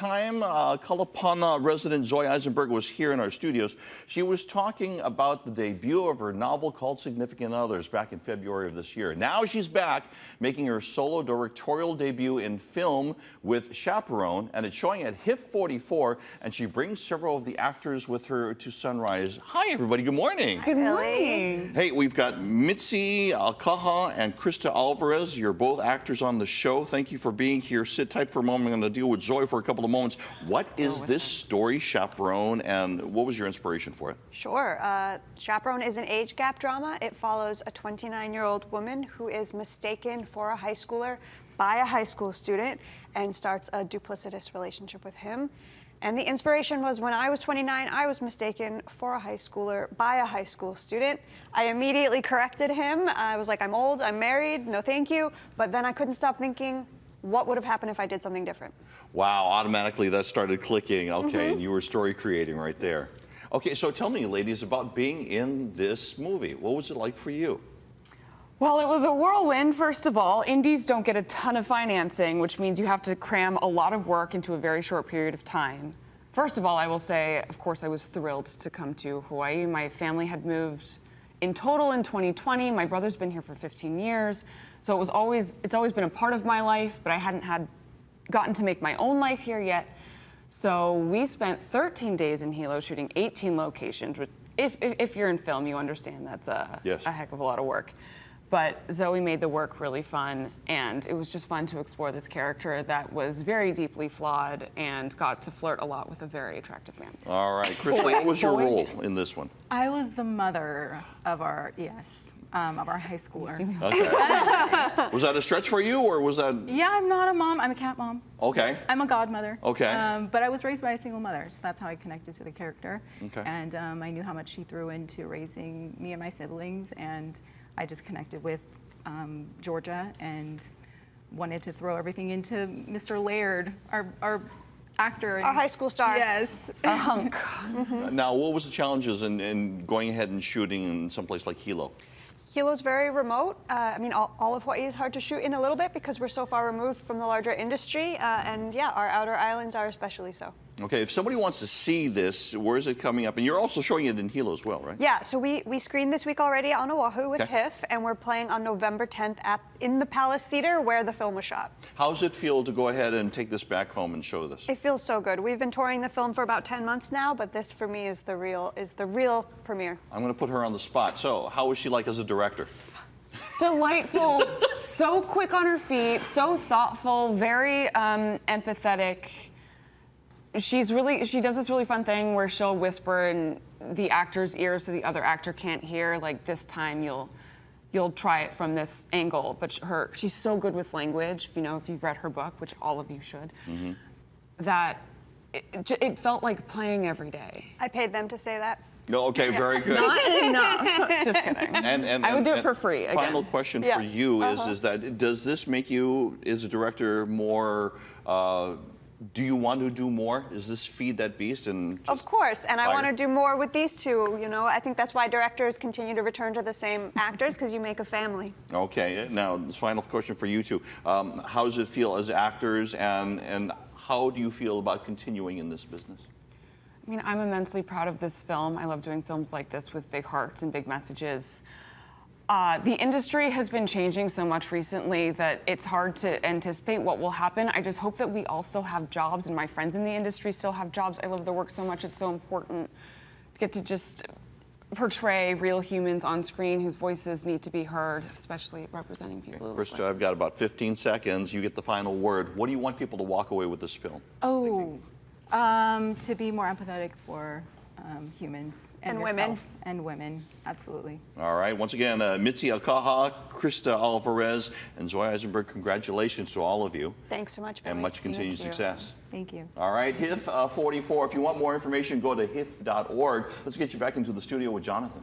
Time, Kalapana resident Zoe Eisenberg was here in our studios. She was talking about the debut of her novel called Significant Others back in February of this year. Now she's back making her solo directorial debut in film with Chaperone, and it's showing at HIFF44, and she brings several of the actors with her to Sunrise. Hi everybody, good morning. Good morning. Hey, we've got Mitzi Alcaja and Krista Alvarez. You're both actors on the show. Thank you for being here. Sit tight for a moment. I'm going to deal with Zoe for a couple of moments. What is this story, Chaperone, and what was your inspiration for it? Sure. Chaperone is an age gap drama. It follows a 29-year-old woman who is mistaken for a high schooler by a high school student and starts a duplicitous relationship with him. And the inspiration was when I was 29, I was mistaken for a high schooler by a high school student. I immediately corrected him. I was like, I'm old, I'm married, no thank you. But then I couldn't stop thinking, what would have happened if I did something different? Wow, automatically that started clicking. Okay, and you were story creating right there. Okay, so tell me, ladies, about being in this movie. What was it like for you? Well, it was a whirlwind, first of all. Indies don't get a ton of financing, which means you have to cram a lot of work into a very short period of time. First of all, I will say, of course, I was thrilled to come to Hawaii. My family had moved in total in 2020. My brother's been here for 15 years. So it's always been a part of my life, but I hadn't gotten to make my own life here yet. So we spent 13 days in Hilo shooting 18 locations, which if you're in film, you understand that's a heck of a lot of work. But Zoe made the work really fun, and it was just fun to explore this character that was very deeply flawed and got to flirt a lot with a very attractive man. All right, Krista, what was your role in this one? I was the mother of our, of our high schooler. Okay. Was that a stretch for you, or was that? Yeah, I'm not a mom, I'm a cat mom. Okay. I'm a godmother. Okay. But I was raised by a single mother, so that's how I connected to the character. Okay. And I knew how much she threw into raising me and my siblings, and I just connected with Georgia and wanted to throw everything into Mr. Laird, our actor. Our high school star. Yes. A hunk. Now, what was the challenges in going ahead and shooting in someplace like Hilo? Hilo's very remote. I mean, all of Hawaii is hard to shoot in a little bit because we're so far removed from the larger industry. And yeah, our outer islands are especially so. Okay, if somebody wants to see this, where is it coming up? And you're also showing it in Hilo as well, right? Yeah, so we screened this week already on Oahu with HIFF, and we're playing on November 10th in the Palace Theater where the film was shot. How does it feel to go ahead and take this back home and show this? It feels so good. We've been touring the film for about 10 months now, but this for me is the real premiere. I'm going to put her on the spot. So, how was she like as a director? Delightful, so quick on her feet, so thoughtful, very empathetic. She does this really fun thing where she'll whisper in the actor's ear so the other actor can't hear, like, this time you'll try it from this angle. But she's so good with language, you know, if you've read her book, which all of you should, that it felt like playing every day. I paid them to say that. No, okay, very good. Not enough. Just kidding. I would do it for free again. Final question for you is that does this make you, as a director, more? Do you want to do more? Does this feed that beast? Of course, and I want to do more with these two. You know, I think that's why directors continue to return to the same actors, because you make a family. Okay, now this final question for you two: how does it feel as actors, and how do you feel about continuing in this business? I mean, I'm immensely proud of this film. I love doing films like this with big hearts and big messages. The industry has been changing so much recently that it's hard to anticipate what will happen. I just hope that we all still have jobs, and my friends in the industry still have jobs. I love the work so much. It's so important to get to just portray real humans on screen whose voices need to be heard, especially representing people. Okay. Krista, I've got about 15 seconds. You get the final word. What do you want people to walk away with this film? Oh, to be more empathetic for humans. And women. And women, absolutely. All right, once again, Mitzi Alcaja, Krista Alvarez, and Zoe Eisenberg, congratulations to all of you. Thanks so much, Billy. And much continued success. Thank you. All right, HIFF44. If you want more information, go to HIFF.org. Let's get you back into the studio with Jonathan.